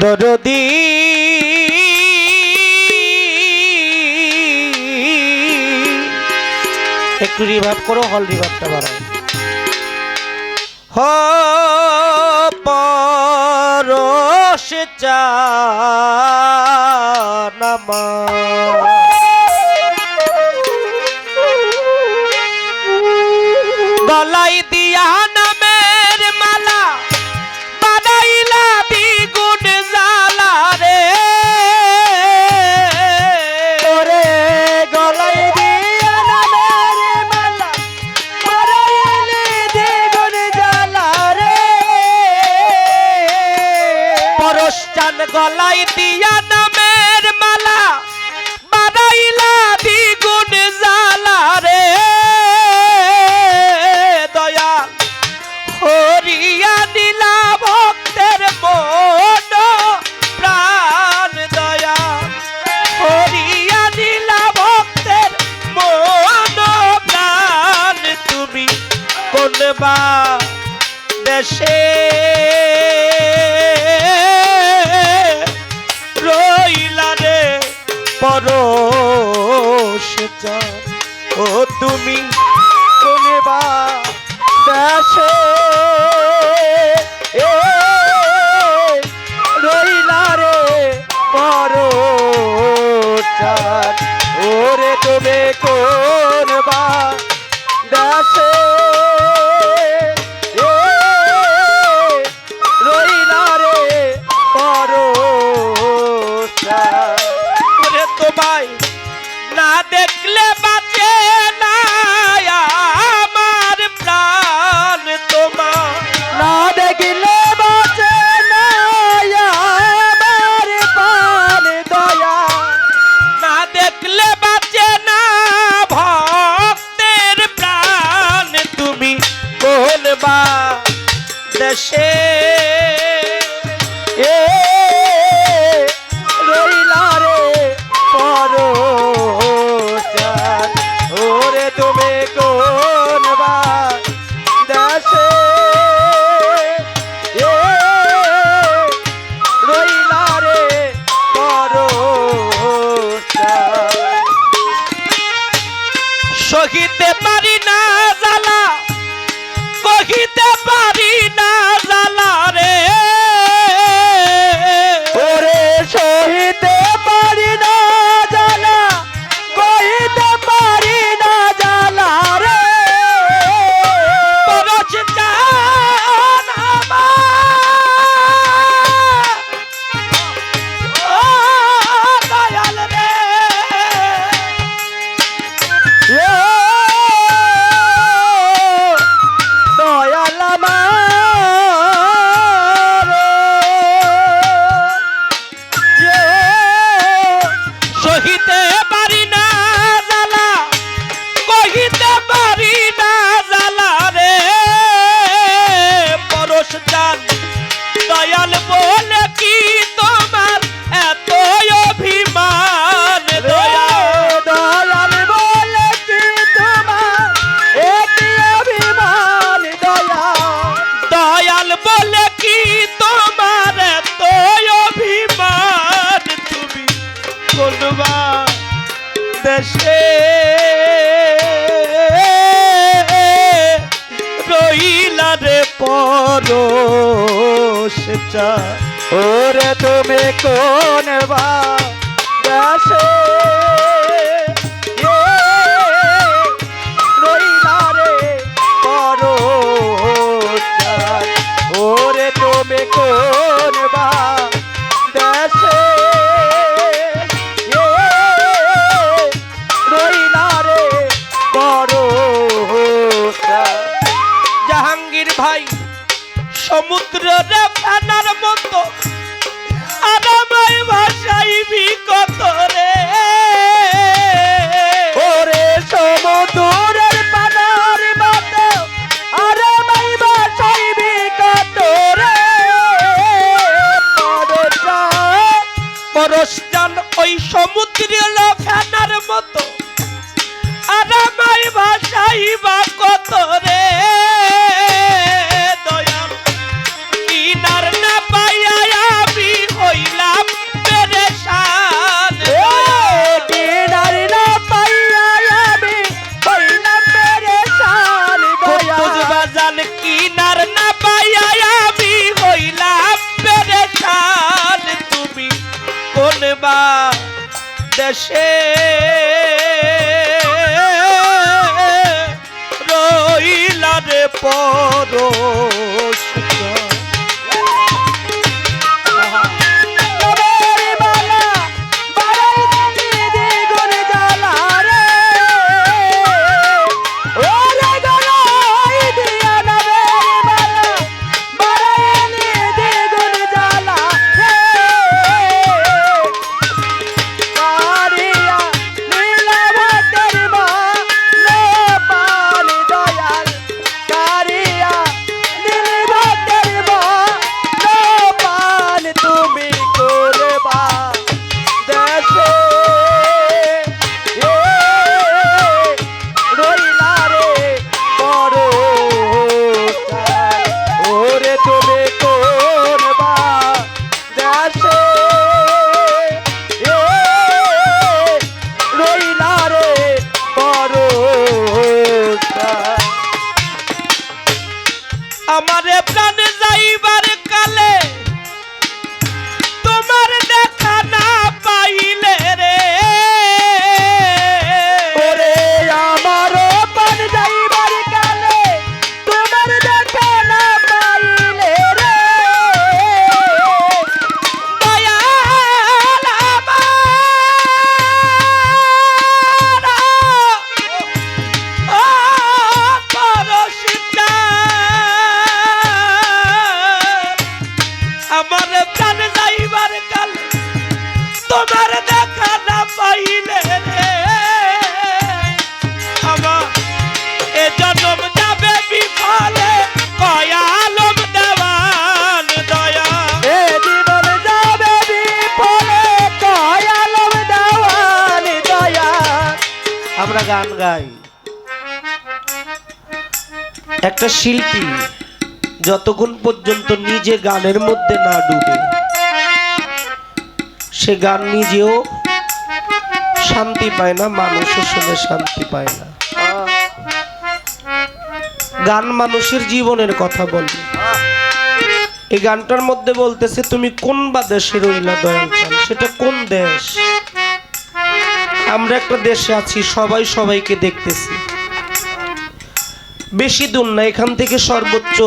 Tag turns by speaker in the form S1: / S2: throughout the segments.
S1: দরদি একটু রিভাব করো, হল রিভাবটা বাড়াও। পরশ জানামা গলাই দিয়া নামের মালা বানাইলা দ্বিগুণ জ্বালা রে,
S2: ওরে গলায় দিয়া নামের মালা বানাইলি দ্বিগুণ জ্বালা রে।
S1: পরশ চান গলাই দিয়া নামের মালা বানাইলা দ্বিগুণ জ্বালা রে, দয়া হরিয়া দিলা ভক্তের মন প্রাণ, দয়া হরিয়া দিলা ভক্তের মন প্রাণ। তুমি কোন বা দেশে রইলা রে পরশ চান, ও তুমি
S2: কোন বা দেশে রইলা রে পরশ চান, ওরে তুমি কোন বা দেশে রইলা রে পরশ চান।
S1: ওরে তোমায় না দেখলে বাঁচে না আমার প্রাণ, তোমার
S2: না দেখিলে বাঁচে না আমার প্রাণ, দয়া
S1: না দেখলে বাঁচে না ভক্তের প্রাণ। তুমি কোন বা দেশে
S2: রইলা রে পরশ চান, ওরে তুমি কোন বা দেশে রইলা রে পরশ চান।
S1: সহিতে পারি না জ্বালা, কহিতে পারি না জ্বালা রে,
S2: ওরে সহিতে পারি না জ্বালা, কহিতে পারি না জ্বালা রে।
S1: পরশ চান আমার, ও দয়াল রে,
S2: দয়াল আমার,
S1: সহিতে পারি না জ্বালা, কহিতে পারি না জ্বালা রে, পরশ চান দয়াল বলে কি তোমার এত অভিমান, দয়াল
S2: দয়াল বলে কি তোমার একটি অভিমান,
S1: দয়াল বলে কি তোমার এত অভিমান। তুমি কোনবা দেশে রইলা রে পরশ চান,
S2: ওরে তুমি কোন বা দেশে রইলা রে পরশ চান, ওরে তুমি কোন বা দেশে রইলা রে পরশ চান।
S1: জাহাঙ্গীর ভাই সমুদ্রের ফেনার মতো আর আমায় ভাসাইবি কত রে,
S2: ওরে সমুদ্রের পানার মতো আর মাই বাসাইবি কত রে।
S1: পরশ চান ওই সমুদ্রের ফেনার মতো আর আমায় ভাসাইবা কত রে, দয়াল কিনার না পাইয়া আমি হই দেশে রইলা রে পরশ আমারে প্রাণে যাইবার কালে তোমার দেখা না পাইলে রে
S2: ওরে আমার প্রাণ যাইবার কালে তোমার দেখা না পাইলে রে
S1: দয়াল আমার প্রাণ যাইবার কালে তোমার দেখা না পাইলে রে আমার এ জন্ম যাবে বিফলে কয়ালম দেওয়ান দয়া
S2: এ জীবন যাবে বিফলে কয়ালম দেওয়ান দয়া।
S1: আমরা গান গাই, একটা শিল্পী যতক্ষণ পর্যন্ত নিজে গানের মধ্যে না ডুবে সে গান নিজেও শান্তি পায় না, মানুষও শুনে শান্তি পায় না। গান মানুষের জীবনের কথা বলবে। এই গানটার মধ্যে বলতেছে তুমি কোন বা দেশে রইলা দয়াল চান, সেটা কোন দেশ? আমরা একটা দেশে আছি, সবাই সবাইকে দেখতেছি। বেশি দূর না, এখান থেকে সর্বোচ্চ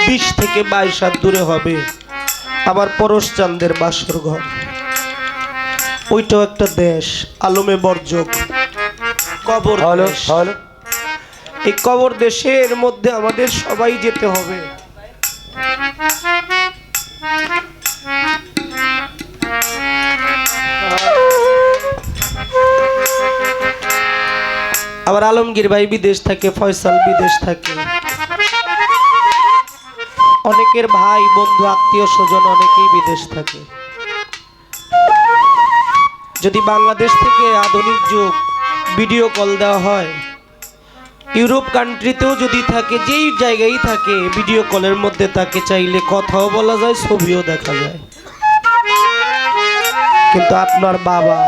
S1: 20 থেকে 22 হাত দূরে হবে আবার পরশ চাঁদের বাসর ঘর। ওইটাও একটা দেশ, আলমে বর্জক কবর দেশ। এই কবর দেশের মধ্যে আমাদের সবাই যেতে হবে। আবার আলমগীর ভাই বিদেশ থাকে, ফয়সাল বিদেশ থাকে, অনেকের ভাই বন্ধু আত্মীয় স্বজন অনেকেই বিদেশ থাকে। যদি বাংলাদেশ থেকে আধুনিক যুগ ভিডিও কল দেওয়া হয়, ইউরোপ কান্ট্রিতেও যদি থাকে, যেই জায়গায় থাকে ভিডিও কলের মধ্যে তাকে চাইলে কথাও বলা যায়, ছবিও দেখা যায়। কিন্তু আপনার বাবা,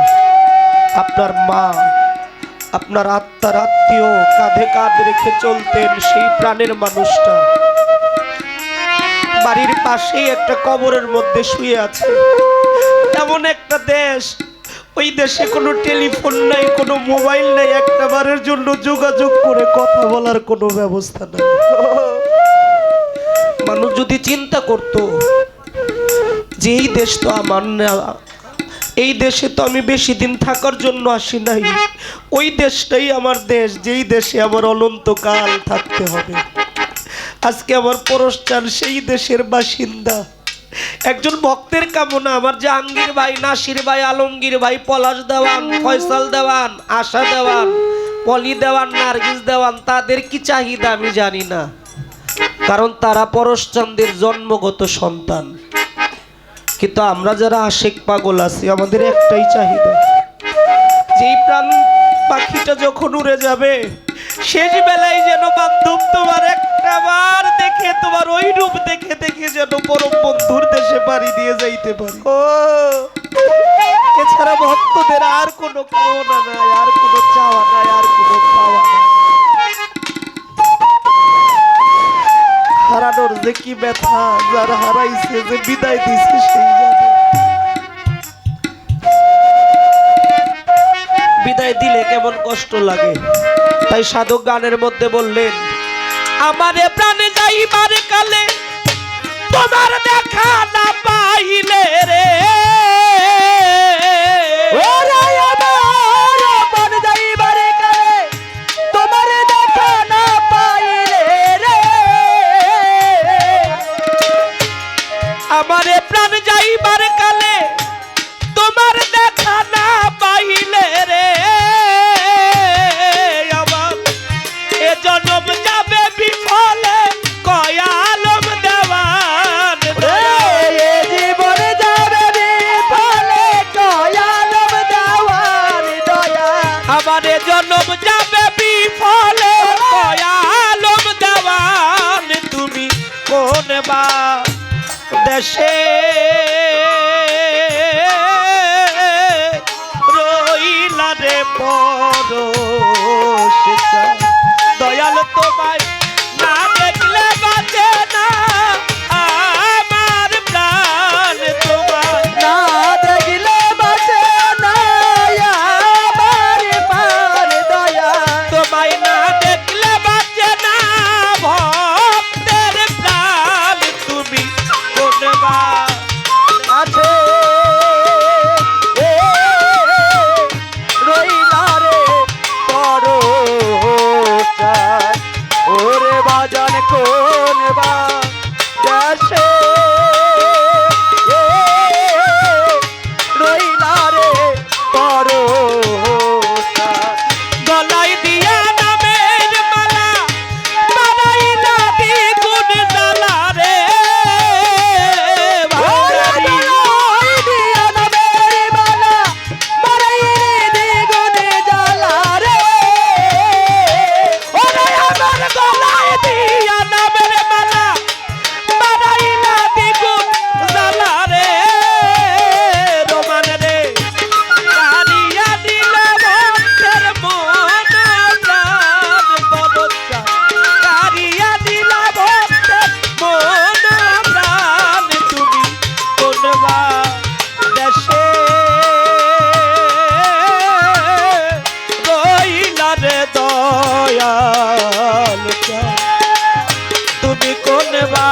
S1: আপনার মা, আপনার আত্মার আত্মীয় কাঁধে কাঁধ রেখে চলতেন সেই প্রাণের মানুষটা বাড়ির পাশেই একটা কবরের মধ্যে শুয়ে আছে। এমন একটা দেশ, ওই দেশে কোনো টেলিফোন নাই, কোনো মোবাইল নাই, একটা বারের জন্য যোগাযোগ করে কথা বলার কোনো ব্যবস্থা নাই। মানুষ যদি চিন্তা করত যে এই দেশ তো আমার না, এই দেশে তো আমি বেশি দিন থাকার জন্য আসি নাই, ওই দেশটাই আমার দেশ, যেই দেশে আমার অনন্তকাল থাকতে হবে। আজকে আমার পরশ চান সেই দেশের বাসিন্দা। একজন ভক্তের কামনা, আমার জাহাঙ্গীর ভাই, নাসির ভাই, আলমগীর ভাই, পলাশ দেওয়ান, ফয়সাল দেওয়ান, আশা দেওয়ান, পলি দেওয়ান, নার্গিস দেওয়ান, তাদের কি চাহিদা আমি জানি না, কারণ তারা পরশ চাঁদের জন্মগত সন্তান। কিন্তু আমরা যারা আশেক পাগল আছি, আমাদের একটাই চাহিদা, যেই প্রাণ পাখিটা যখন উড়ে যাবে শেষ বেলায় যেন বান্ধব তোমার একটা বার দেখে, তোমার ওই রূপ দেখে দেখে যেন পরম বন্ধুর দেশে পাড়ি দিয়ে যাইতে পারি। ও এছাড়া ভক্তদের আর কোনো কামনা নাই, আর কোনো চাওয়া নাই, আর কোনো পাওয়া নাই। হারানোর যে কি ব্যথা, যার হারাইছে, যে বিদায় দিছে সেই জানে। বিদায় দিলে কেমন কষ্ট লাগে। তাই সাধক গানের মধ্যে বললেন, আমারে প্রাণে যাইবার কালে তোমার দেখা না পাইলে রে,
S2: ওরে আমার প্রাণ যাইবার কালে তোমার দেখা না পাইলে রে,
S1: আমারে প্রাণ যাইবার কালে তোমার দেখা না পাইলে রে, আমার এ জন্ম যাবে বিফলে কয়ালম দেওয়ান দয়া।
S2: এ জীবন যাবে বিফলে কয়ালম দেওয়ান দয়া।
S1: আমার এ জন্ম যাবে বিফলে কয়ালম দেওয়ান, তুমি কোন বা দেশে রইলা রে পরশেষা, দয়াল তোমায় না দেখলে বাঁচে না আমার প্রাণ, তোমায়
S2: না দেখিলে বাঁচে না আমার প্রাণ দয়া।
S1: তোমায় না দেখলে বাঁচে না ভক্তের প্রাণ, তুমি কোন বা
S2: আছে এ রইলা রে পরশায়, ওরে বাজান কোন বা দেশে এ রইলা রে পরশায়।
S1: গলায় দিয়া নামের মালা বানাইলা দ্বিগুণ জ্বালা রে,
S2: ওরে গলায় দিয়া নামের মালা বানাইলে দ্বিগুণ জ্বালা রে,
S1: ওরে আমার গলায় দিয়া নামের মালা বানাইলা দ্বিগুণ জ্বালা রে, রোমান রে কারিয়া দিলা ভক্তের মন প্রাণ বদচ্ছা, কারিয়া দিলা ভক্তের মন প্রাণ, তুমি কোন বা দেশে রইলা রে দয়াল, তুমি কোন বা